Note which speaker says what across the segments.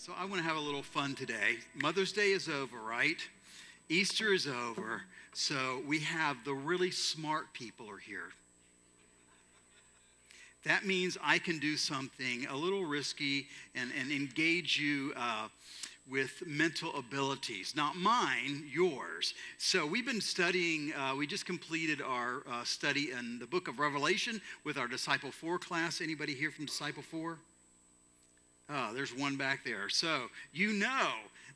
Speaker 1: So I want to have a little fun today. Mother's Day is over, right? Easter is over. So we have the really smart people are here. That means I can do something a little risky and engage you with mental abilities. Not mine, yours. So we've been studying, we just completed our study in the book of Revelation with our Disciple 4 class. Anybody here from Disciple 4? Oh, there's one back there. So you know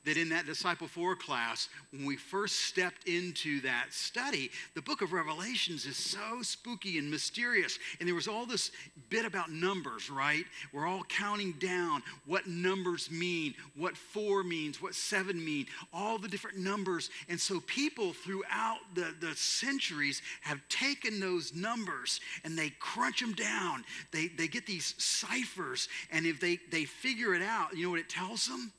Speaker 1: that in that Disciple 4 class, when we first stepped into that study, the book of Revelations is so spooky and mysterious. And there was all this bit about numbers, right? We're all counting down what numbers mean, what 4 means, what 7 mean, all the different numbers. And so people throughout the centuries have taken those numbers and they crunch them down. They get these ciphers, and if they figure it out, you know what it tells them?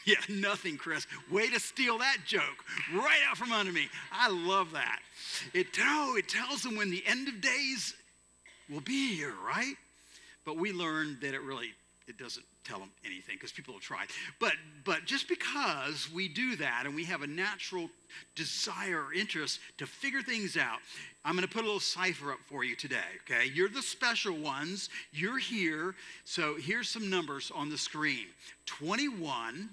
Speaker 1: Yeah, nothing, Chris. Way to steal that joke right out from under me. I love that. It tells them when the end of days will be here, right? But we learned that it doesn't tell them anything because people have tried. But just because we do that and we have a natural desire or interest to figure things out, I'm going to put a little cipher up for you today, okay? You're the special ones. You're here. So here's some numbers on the screen. 21,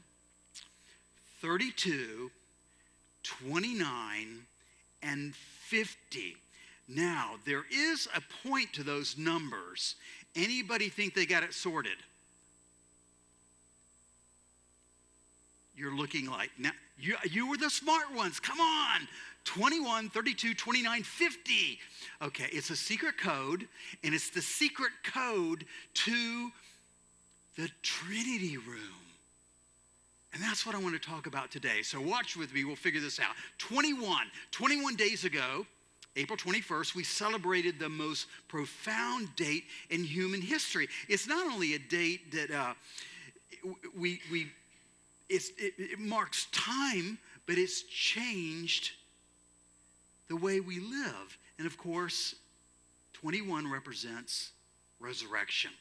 Speaker 1: 32, 29, and 50. Now, there is a point to those numbers. Anybody think they got it sorted? You're looking like, now you were the smart ones. Come on. 21, 32, 29, 50. Okay, it's a secret code, and it's the secret code to the Trinity room. And that's what I want to talk about today. So watch with me. We'll figure this out. 21 days ago, April 21st, we celebrated the most profound date in human history. It's not only a date that it marks time, but it's changed the way we live. And of course, 21 represents resurrection.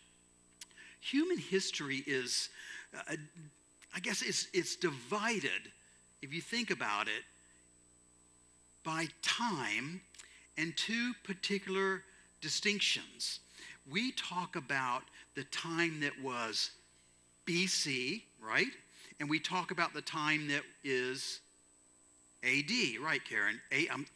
Speaker 1: Human history is, I guess it's divided, if you think about it, by time and two particular distinctions. We talk about the time that was BC, right? And we talk about the time that is AD, right, Karen?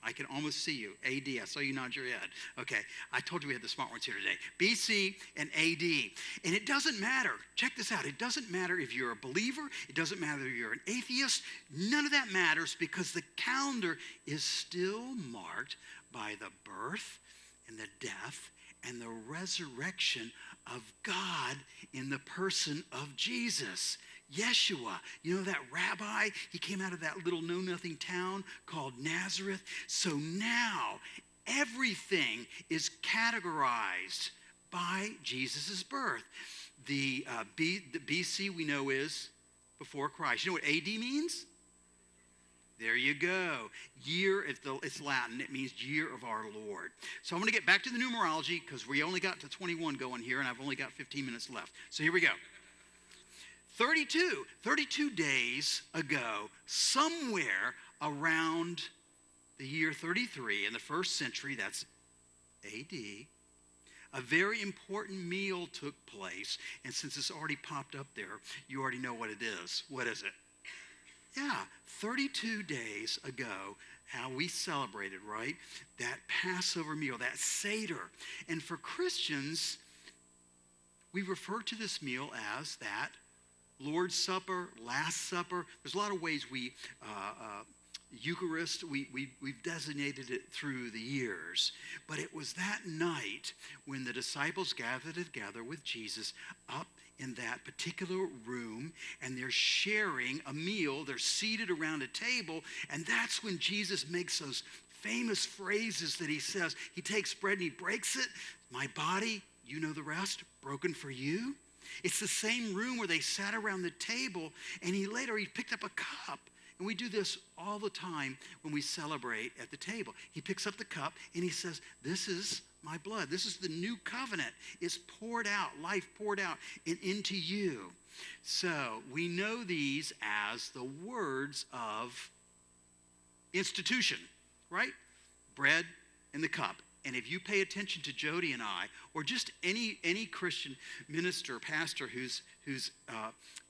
Speaker 1: I can almost see you. AD, I saw you nod your head. Okay, I told you we had the smart ones here today. BC and AD. And it doesn't matter. Check this out. It doesn't matter if you're a believer. It doesn't matter if you're an atheist. None of that matters because the calendar is still marked by the birth and the death and the resurrection of God in the person of Jesus. Yeshua, you know that rabbi? He came out of that little know-nothing town called Nazareth. So now everything is categorized by Jesus' birth. The BC we know is before Christ. You know what AD means? There you go. Year, it's Latin. It means year of our Lord. So I'm going to get back to the numerology because we only got to 21 going here, and I've only got 15 minutes left. So here we go. 32 days ago, somewhere around the year 33 in the first century, that's AD, a very important meal took place. And since it's already popped up there, you already know what it is. What is it? Yeah, 32 days ago, how we celebrated, right? That Passover meal, that Seder. And for Christians, we refer to this meal as that Lord's Supper, Last Supper. There's a lot of ways Eucharist, we've designated it through the years. But it was that night when the disciples gathered together with Jesus up in that particular room, and they're sharing a meal. They're seated around a table, and that's when Jesus makes those famous phrases that he says. He takes bread and he breaks it. My body, you know the rest, broken for you. It's the same room where they sat around the table, and he picked up a cup. And we do this all the time when we celebrate at the table. He picks up the cup and he says, this is my blood. This is the new covenant. It's poured out, life poured out into you. So we know these as the words of institution, right? Bread and the cup. And if you pay attention to Jody and I, or just any Christian minister, pastor who's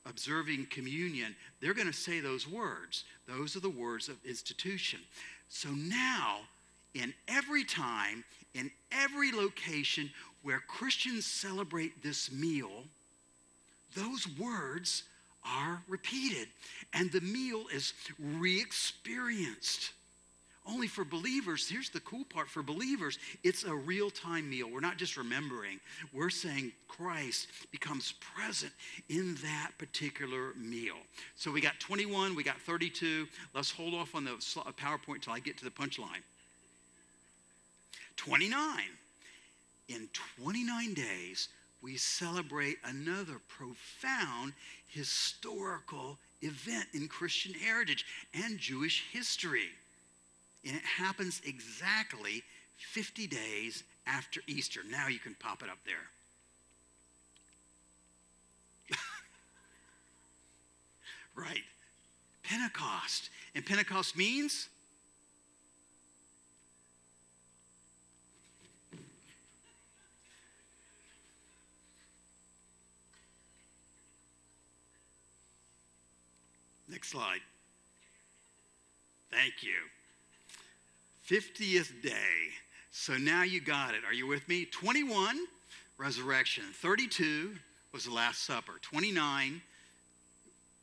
Speaker 1: observing communion, they're going to say those words. Those are the words of institution. So now, in every time, in every location where Christians celebrate this meal, those words are repeated, and the meal is re-experienced. Only for believers, here's the cool part, for believers, it's a real-time meal. We're not just remembering. We're saying Christ becomes present in that particular meal. So we got 21, we got 32. Let's hold off on the PowerPoint till I get to the punchline. 29. In 29 days, we celebrate another profound historical event in Christian heritage and Jewish history. And it happens exactly 50 days after Easter. Now you can pop it up there. Right. Pentecost. And Pentecost means? Next slide. Thank you. 50th day. So now you got it. Are you with me? 21, resurrection. 32 was the Last Supper. 29,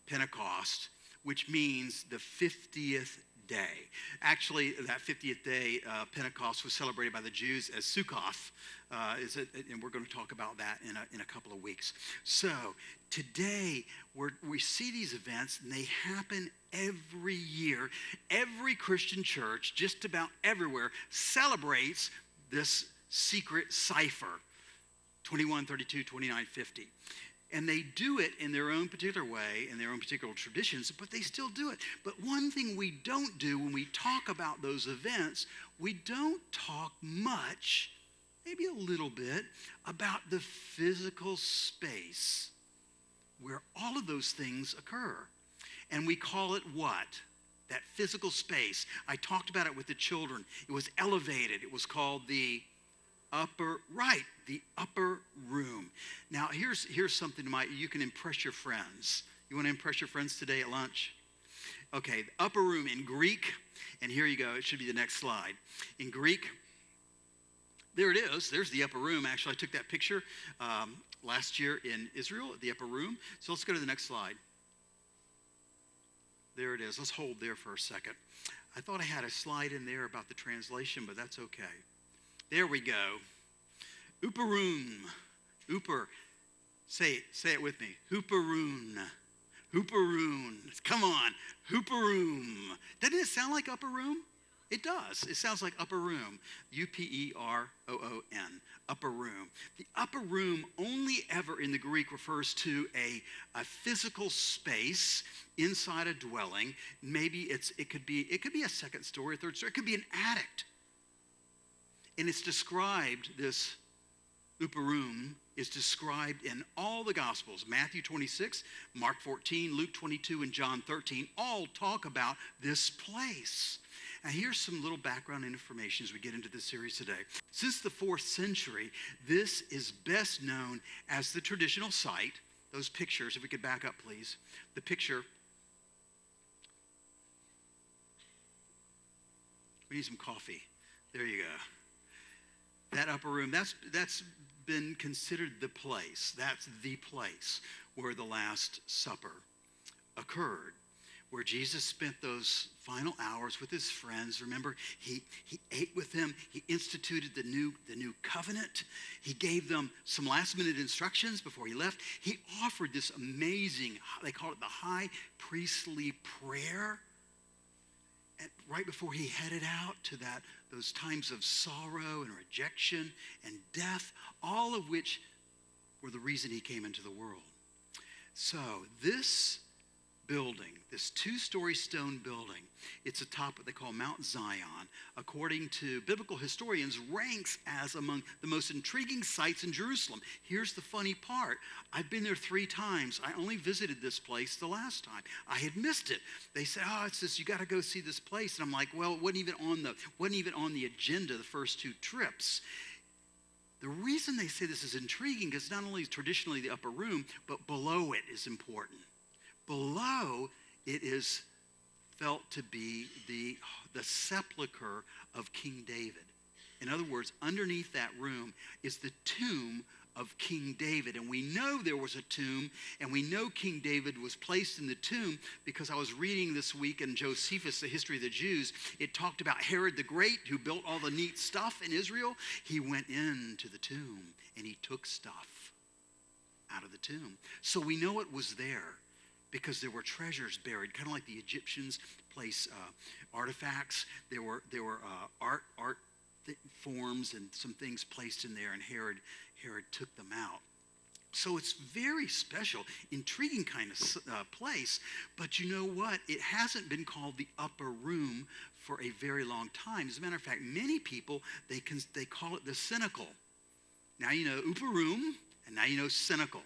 Speaker 1: Pentecost, which means the 50th day. Actually, that 50th day, Pentecost, was celebrated by the Jews as Sukkoth. And we're going to talk about that in a couple of weeks. So today, we see these events, and they happen every year. Every Christian church, just about everywhere, celebrates this secret cipher, 21, 32, 29, 50. And they do it in their own particular way, in their own particular traditions, but they still do it. But one thing we don't do when we talk about those events, we don't talk much, maybe a little bit, about the physical space where all of those things occur. And we call it what? That physical space. I talked about it with the children. It was elevated. It was called the upper room. Now, here's something you can impress your friends. You want to impress your friends today at lunch? Okay, the upper room in Greek, and here you go. It should be the next slide. In Greek, there it is. There's the upper room. Actually, I took that picture last year in Israel at the upper room. So let's go to the next slide. There it is. Let's hold there for a second. I thought I had a slide in there about the translation, but that's okay. There we go. Upper room. Upper. Say it with me. Upper room. Upper room. Come on. Upper room. Doesn't it sound like upper room? It does. It sounds like upper room. U-P-E-R-O-O-N. Upper room. The upper room only ever in the Greek refers to a physical space inside a dwelling. Maybe it could be a second story, a third story. It could be an attic. And it's described, this upper room is described in all the Gospels. Matthew 26, Mark 14, Luke 22, and John 13 all talk about this place. Now, here's some little background information as we get into this series today. Since the 4th century, this is best known as the traditional site. Those pictures, if we could back up, please. The picture. We need some coffee. There you go. That upper room, that's been considered the place. That's the place where the Last Supper occurred, where Jesus spent those final hours with his friends. Remember, he ate with them. He instituted the new covenant. He gave them some last-minute instructions before he left. He offered this amazing, they call it the high priestly prayer, right before he headed out to those times of sorrow and rejection and death, all of which were the reason he came into the world. So this building, this 2-story stone building. It's atop what they call Mount Zion. According to biblical historians, ranks as among the most intriguing sites in Jerusalem. Here's the funny part. I've been there 3 times. I only visited this place the last time. I had missed it. They said, it's this, you got to go see this place. And I'm like, well, it wasn't even on the agenda the first 2 trips. The reason they say this is intriguing is not only traditionally the upper room, but below it is important. Below it is felt to be the sepulcher of King David. In other words, underneath that room is the tomb of King David. And we know there was a tomb, and we know King David was placed in the tomb because I was reading this week in Josephus, The History of the Jews. It talked about Herod the Great, who built all the neat stuff in Israel. He went into the tomb, and he took stuff out of the tomb. So we know it was there because there were treasures buried, kind of like the Egyptians place artifacts. There were art forms and some things placed in there, and Herod took them out. So it's very special, intriguing kind of place. But you know what? It hasn't been called the upper room for a very long time. As a matter of fact, many people, they call it the cenacle. Now you know upper room, and now you know cenacle.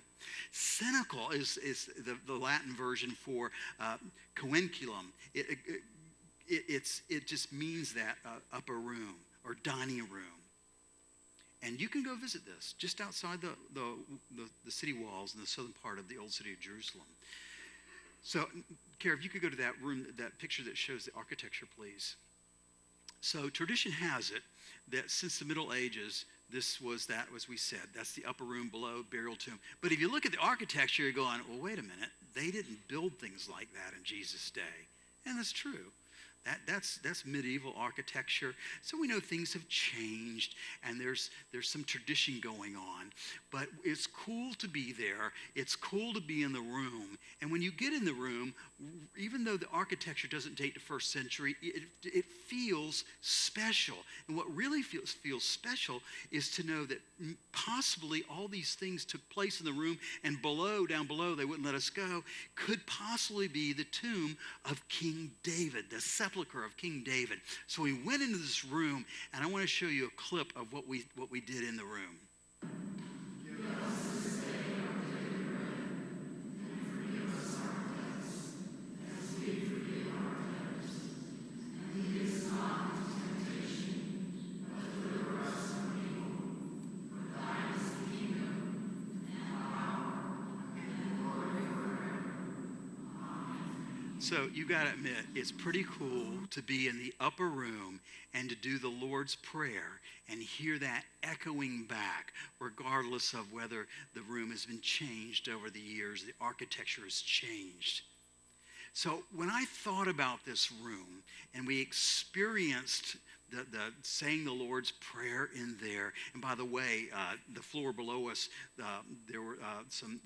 Speaker 1: Cenacle is the Latin version for coenculum. It just means that upper room or dining room. And you can go visit this just outside the city walls in the southern part of the old city of Jerusalem. So, Kara, if you could go to that room, that picture that shows the architecture, please. So tradition has it that since the Middle Ages, this was that, as we said, that's the upper room below, burial tomb. But if you look at the architecture, you're going, well, wait a minute. They didn't build things like that in Jesus' day. And that's true. That's medieval architecture. So we know things have changed, and there's some tradition going on. But it's cool to be there. It's cool to be in the room. And when you get in the room, even though the architecture doesn't date the first century, it feels special. And what really feels special is to know that possibly all these things took place in the room, and down below, they wouldn't let us go, could possibly be the tomb of King David, the sepulcher of King David. So we went into this room, and I want to show you a clip of what we did in the room. So you got to admit, it's pretty cool to be in the upper room and to do the Lord's Prayer and hear that echoing back, regardless of whether the room has been changed over the years, the architecture has changed. So when I thought about this room and we experienced the saying the Lord's Prayer in there, and by the way, the floor below us, there were some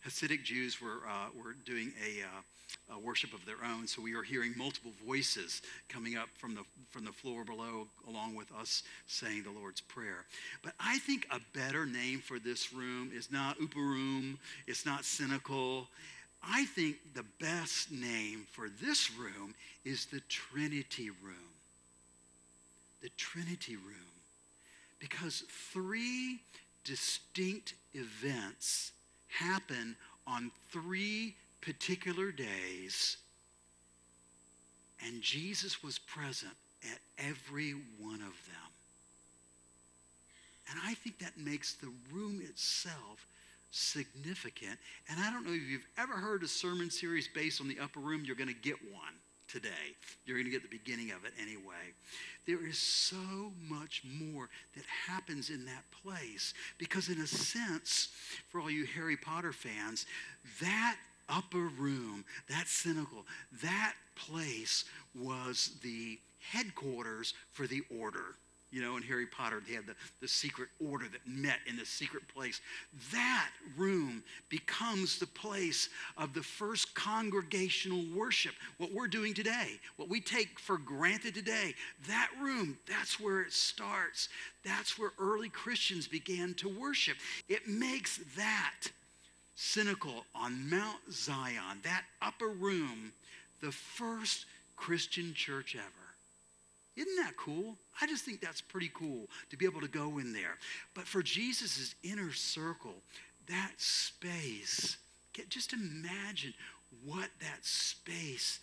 Speaker 1: Hasidic Jews were doing a worship of their own, so we were hearing multiple voices coming up from the floor below, along with us saying the Lord's Prayer. But I think a better name for this room is not upper room, it's not cynical. I think the best name for this room is the Trinity room. The Trinity room. Because 3 distinct events happen on 3 particular days, and Jesus was present at every one of them. And I think that makes the room itself significant. And I don't know if you've ever heard a sermon series based on the upper room. You're going to get one today. You're going to get the beginning of it anyway. There is so much more that happens in that place, because in a sense, for all you Harry Potter fans, that upper room, that cenacle, that place was the headquarters for the order. You know, in Harry Potter, they had the secret order that met in the secret place. That room becomes the place of the first congregational worship. What we're doing today, what we take for granted today, that room, that's where it starts. That's where early Christians began to worship. It makes that Cynical on Mount Zion, that upper room, the first Christian church ever. Isn't that cool? I just think that's pretty cool to be able to go in there. But for Jesus' inner circle, that space, just imagine what that space,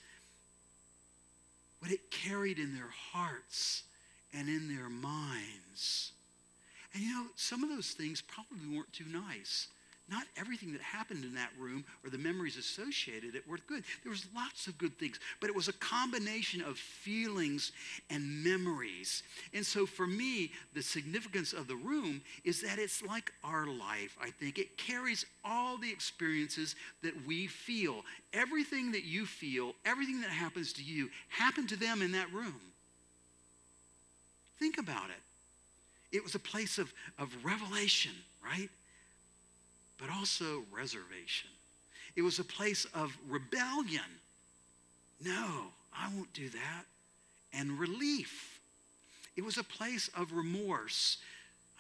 Speaker 1: what it carried in their hearts and in their minds. And you know, some of those things probably weren't too nice. Not everything that happened in that room or the memories associated it were good. There was lots of good things, but it was a combination of feelings and memories. And so for me, the significance of the room is that it's like our life, I think. It carries all the experiences that we feel. Everything that you feel, everything that happens to you, happened to them in that room. Think about it. It was a place of revelation, right? But also reservation. It was a place of rebellion. No, I won't do that. And relief. It was a place of remorse.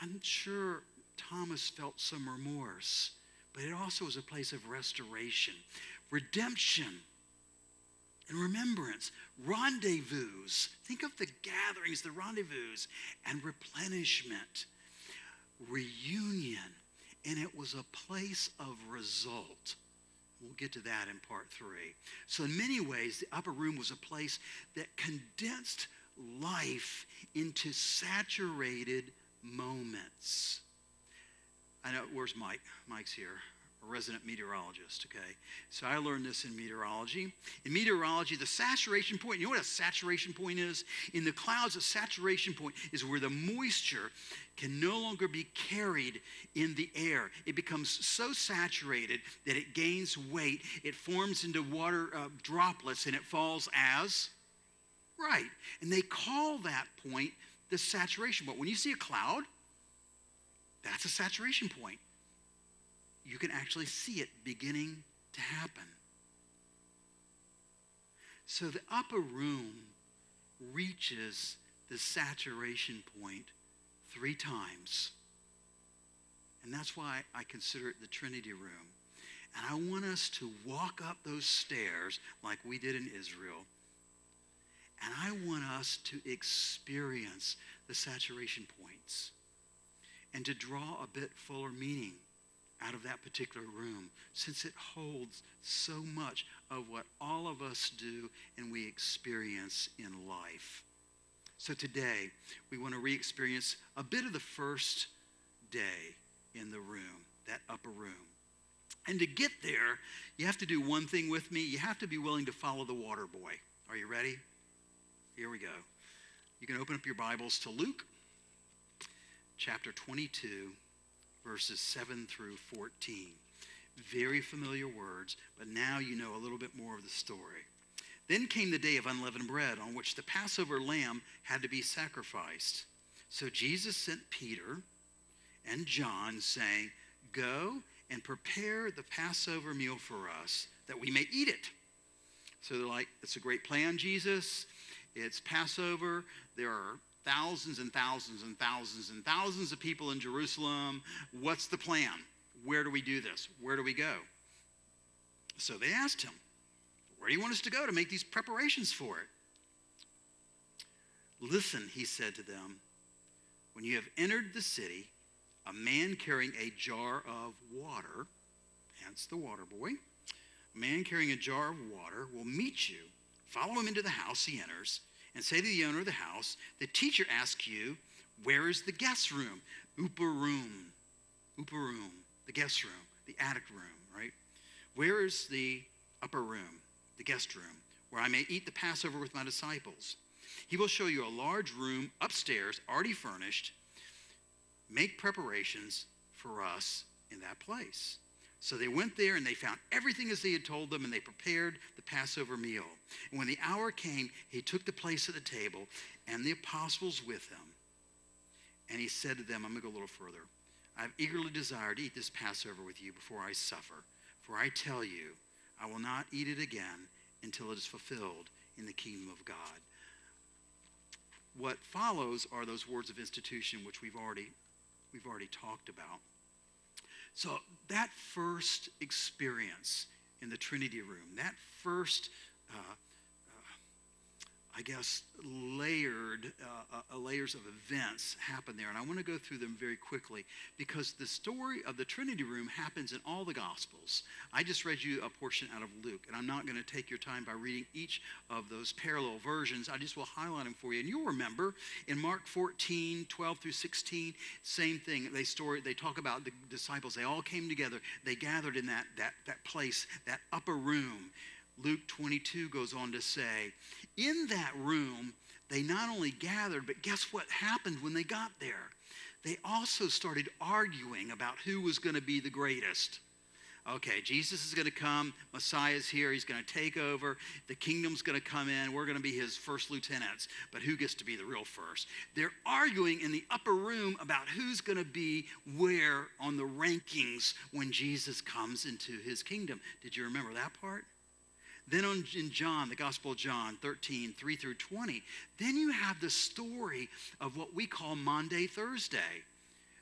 Speaker 1: I'm sure Thomas felt some remorse, but it also was a place of restoration, redemption, and remembrance, rendezvous. Think of the gatherings, the rendezvous, and replenishment, reunion. And it was a place of result. We'll get to that in part 3. So in many ways, the upper room was a place that condensed life into saturated moments. I know, where's Mike? Mike's here, a resident meteorologist, okay? So I learned this in meteorology. In meteorology, the saturation point, you know what a saturation point is? In the clouds, a saturation point is where the moisture can no longer be carried in the air. It becomes so saturated that it gains weight. It forms into water droplets, and it falls as right. And they call that point the saturation point. When you see a cloud, that's a saturation point. You can actually see it beginning to happen. So the upper room reaches the saturation point 3 times. And that's why I consider it the Trinity room. And I want us to walk up those stairs like we did in Israel. And I want us to experience the saturation points and to draw a bit fuller meaning out of that particular room, since it holds so much of what all of us do and we experience in life. So today, we want to re-experience a bit of the first day in the room, that upper room. And to get there, you have to do one thing with me. You have to be willing to follow the water boy. Are you ready? Here we go. You can open up your Bibles to Luke chapter 22, verses 7 through 14. Very familiar words, but now you know a little bit more of the story. Then came the day of unleavened bread, on which the Passover lamb had to be sacrificed. So Jesus sent Peter and John, saying, "Go and prepare the Passover meal for us, that we may eat it." So they're like, "It's a great plan, Jesus. It's Passover. There are thousands and thousands and thousands and thousands of people in Jerusalem. What's the plan? Where do we do this? Where do we go?" So they asked him, "Where do you want us to go to make these preparations for it?" "Listen," he said to them, "when you have entered the city, a man carrying a jar of water," hence the water boy, "a man carrying a jar of water will meet you. Follow him into the house he enters, and say to the owner of the house, 'The teacher asks you, where is the guest room?'" Upper room, the guest room, the attic room, right? "Where is the upper room, the guest room, where I may eat the Passover with my disciples? He will show you a large room upstairs, already furnished. Make preparations for us in that place." So they went there, and they found everything as he had told them, and they prepared the Passover meal. And when the hour came, he took the place at the table, and the apostles with him. And he said to them, I'm going to go a little further, "I have eagerly desired to eat this Passover with you before I suffer. For I tell you, I will not eat it again until it is fulfilled in the kingdom of God." What follows are those words of institution, which we've already talked about. So that first experience in the Trinity room, that first, I guess, layers of events happen there. And I want to go through them very quickly because the story of the Trinity room happens in all the Gospels. I just read you a portion out of Luke, and I'm not going to take your time by reading each of those parallel versions. I just will highlight them for you. And you'll remember in Mark 14, 12 through 16, same thing. They talk about the disciples. They all came together. They gathered in that place, that upper room. Luke 22 goes on to say, in that room, they not only gathered, but guess what happened when they got there? They also started arguing about who was going to be the greatest. Okay, Jesus is going to come. Messiah's here. He's going to take over. The kingdom's going to come in. We're going to be his first lieutenants. But who gets to be the real first? They're arguing in the upper room about who's going to be where on the rankings when Jesus comes into his kingdom. Did you remember that part? Then in John, the Gospel of John 13, 3 through 20, then you have the story of what we call Maundy Thursday.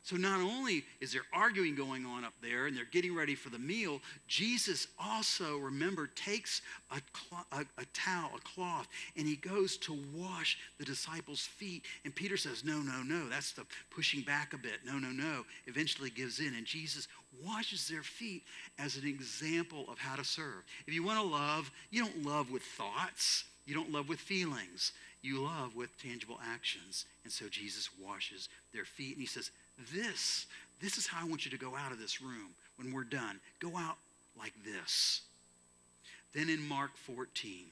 Speaker 1: So not only is there arguing going on up there and they're getting ready for the meal, Jesus also, remember, takes a towel, a cloth, and he goes to wash the disciples' feet. And Peter says, no, that's the pushing back a bit. No. Eventually gives in, and Jesus washes their feet as an example of how to serve. If you want to love, you don't love with thoughts. You don't love with feelings. You love with tangible actions. And so Jesus washes their feet, and he says, This is how I want you to go out of this room when we're done. Go out like this. Then in Mark 14,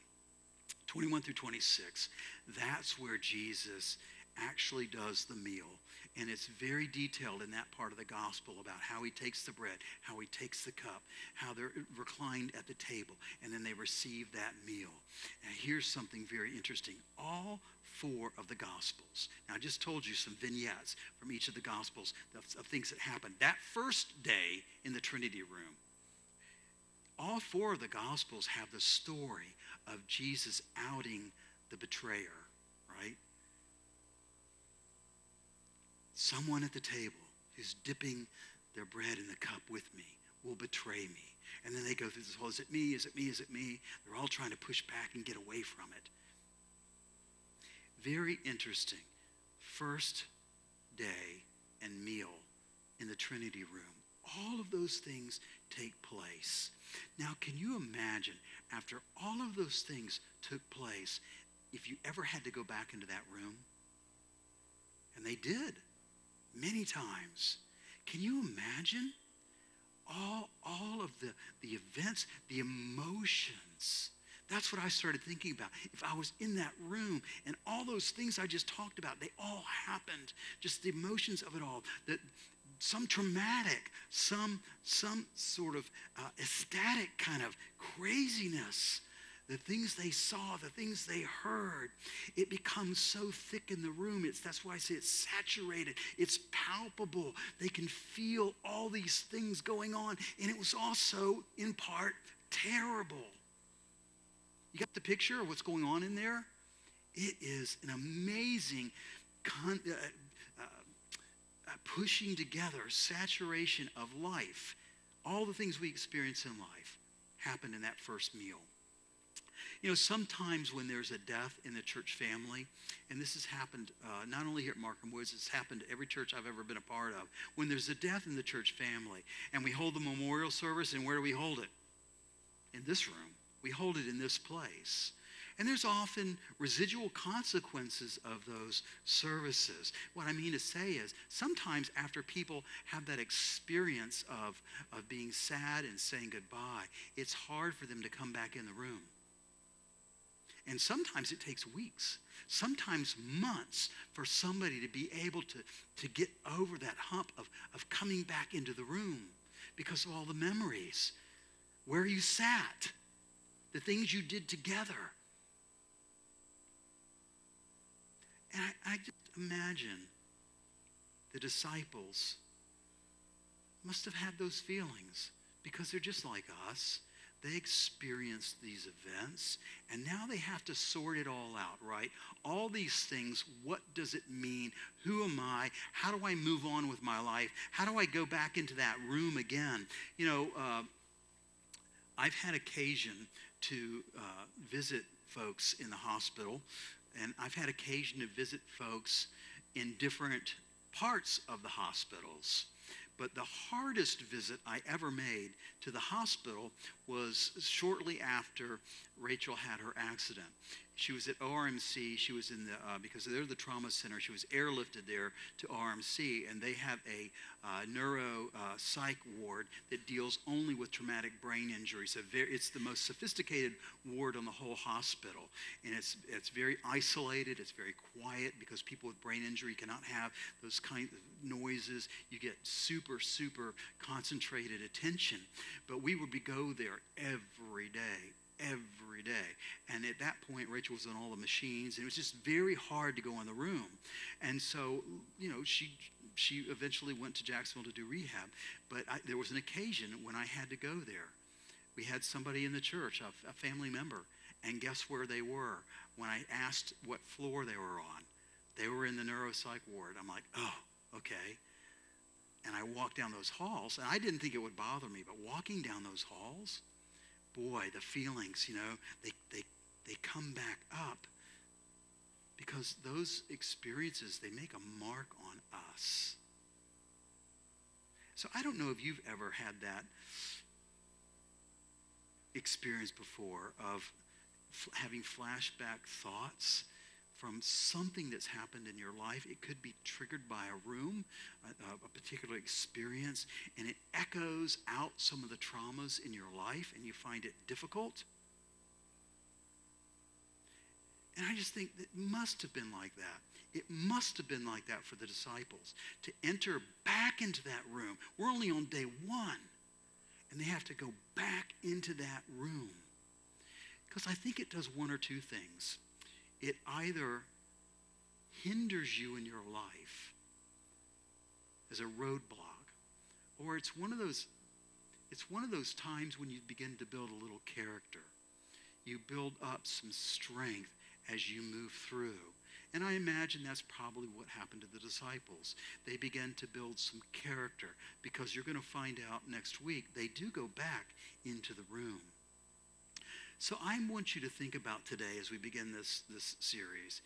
Speaker 1: 21 through 26, that's where Jesus actually does the meal. And it's very detailed in that part of the gospel about how he takes the bread, how he takes the cup, how they're reclined at the table, and then they receive that meal. Now here's something very interesting. All four of the Gospels. Now, I just told you some vignettes from each of the Gospels of things that happened. That first day in the Trinity room, all four of the Gospels have the story of Jesus outing the betrayer, right? Someone at the table who's dipping their bread in the cup with me will betray me. And then they go through this whole, is it me? Is it me? Is it me? They're all trying to push back and get away from it. Very interesting. First day and meal in the Trinity room. All of those things take place. Now, can you imagine, after all of those things took place, if you ever had to go back into that room? And they did, many times. Can you imagine all of the events, the emotions? That's what I started thinking about. If I was in that room and all those things I just talked about, they all happened. Just the emotions of it all. Some traumatic, some sort of ecstatic kind of craziness. The things they saw, the things they heard, it becomes so thick in the room. That's why I say it's saturated. It's palpable. They can feel all these things going on. And it was also, in part, terrible. You got the picture of what's going on in there? It is an amazing pushing together, saturation of life. All the things we experience in life happened in that first meal. You know, sometimes when there's a death in the church family, and this has happened not only here at Markham Woods, it's happened to every church I've ever been a part of. When there's a death in the church family, and we hold the memorial service, and where do we hold it? In this room. We hold it in this place. And there's often residual consequences of those services. What I mean to say is, sometimes after people have that experience of being sad and saying goodbye, it's hard for them to come back in the room. And sometimes it takes weeks, sometimes months for somebody to be able to get over that hump of coming back into the room because of all the memories, where you sat, the things you did together. And I just imagine the disciples must have had those feelings because they're just like us. they experienced these events, and now they have to sort it all out, right? All these things, what does it mean? Who am I? How do I move on with my life? How do I go back into that room again? You know, I've had occasion to visit folks in the hospital, and I've had occasion to visit folks in different parts of the hospitals. But the hardest visit I ever made to the hospital was shortly after Rachel had her accident. She was at ORMC. She was in the, because they're the trauma center, she was airlifted there to ORMC, and they have a neuro psych ward that deals only with traumatic brain injury. So it's the most sophisticated ward on the whole hospital. And it's very isolated. It's very quiet because people with brain injury cannot have those kinds of noises. You get super, super concentrated attention. But we would go there every day. And at that point, Rachel was on all the machines, and it was just very hard to go in the room. And so, you know, she eventually went to Jacksonville to do rehab. But there was an occasion when I had to go there. We had somebody in the church, a family member, and guess where they were? When I asked what floor they were on, they were in the neuropsych ward. I'm like, oh, okay. And I walked down those halls, and I didn't think it would bother me, but walking down those halls, boy, the feelings, you know, they come back up because those experiences, they make a mark on us. So I don't know if you've ever had that experience before of having flashback thoughts from something that's happened in your life. It could be triggered by a room, a particular experience, and it echoes out some of the traumas in your life, and you find it difficult. And I just think it must have been like that. It must have been like that for the disciples to enter back into that room. We're only on day one, and they have to go back into that room. Because I think it does one or two things. It either hinders you in your life as a roadblock, or it's one of those times when you begin to build a little character. You build up some strength as you move through. And I imagine that's probably what happened to the disciples. They began to build some character because you're going to find out next week they do go back into the room. So I want you to think about today as we begin this series.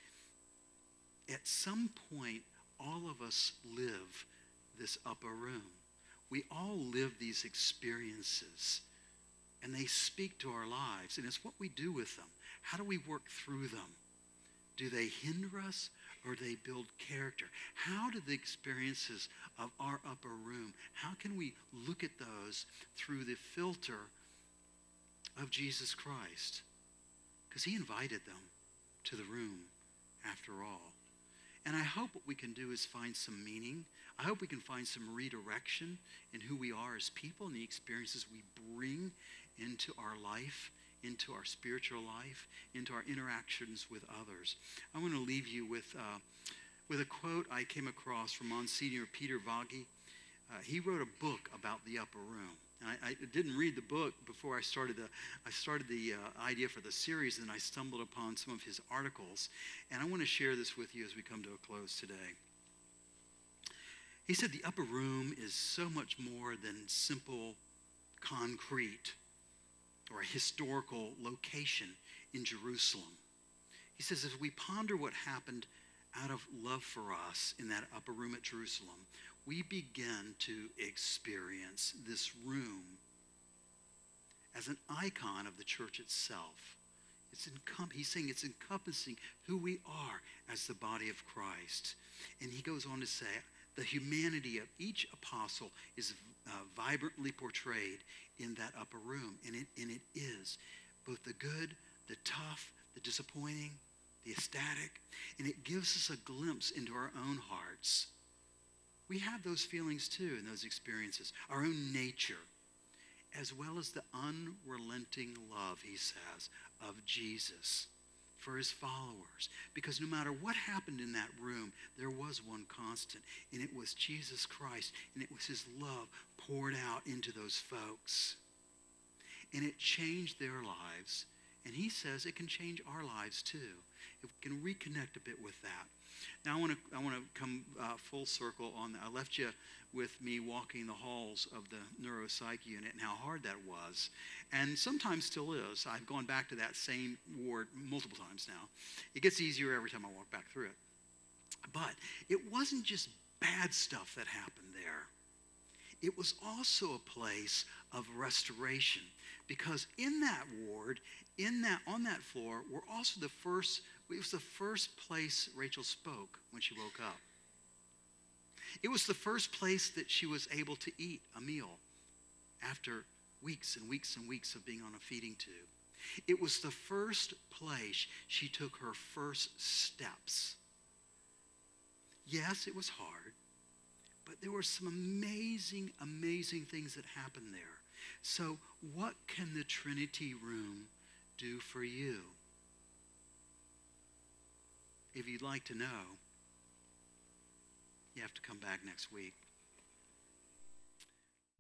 Speaker 1: At some point, all of us live this upper room. We all live these experiences, and they speak to our lives, and it's what we do with them. How do we work through them? Do they hinder us, or do they build character? How do the experiences of our upper room, how can we look at those through the filter of Jesus Christ? Because he invited them to the room after all. And I hope what we can do is find some meaning. I hope we can find some redirection in who we are as people and the experiences we bring into our life, into our spiritual life, into our interactions with others. I want to leave you with a quote I came across from Monsignor Peter Vaghi. He wrote a book about the upper room. And I didn't read the book before I started the idea for the series, and I stumbled upon some of his articles. And I want to share this with you as we come to a close today. He said the upper room is so much more than simple concrete or a historical location in Jerusalem. He says if we ponder what happened out of love for us in that upper room at Jerusalem, we begin to experience this room as an icon of the church itself. He's saying it's encompassing who we are as the body of Christ. And he goes on to say, the humanity of each apostle is vibrantly portrayed in that upper room. And it is both the good, the tough, the disappointing, the ecstatic. And it gives us a glimpse into our own hearts. We have those feelings too in those experiences, our own nature, as well as the unrelenting love, he says, of Jesus for his followers. Because no matter what happened in that room, there was one constant, and it was Jesus Christ, and it was his love poured out into those folks. and it changed their lives. And he says it can change our lives too, if we can reconnect a bit with that. Now I want to come full circle on that. I left you with me walking the halls of the neuropsych unit and how hard that was, and sometimes still is. I've gone back to that same ward multiple times now. It gets easier every time I walk back through it. But it wasn't just bad stuff that happened there. It was also a place of restoration, because in that ward, on that floor, were also it was the first place Rachel spoke when she woke up. It was the first place that she was able to eat a meal after weeks and weeks and weeks of being on a feeding tube. It was the first place she took her first steps. Yes, it was hard, but there were some amazing, amazing things that happened there. So what can the Trinity room do for you? If you'd like to know, you have to come back next week.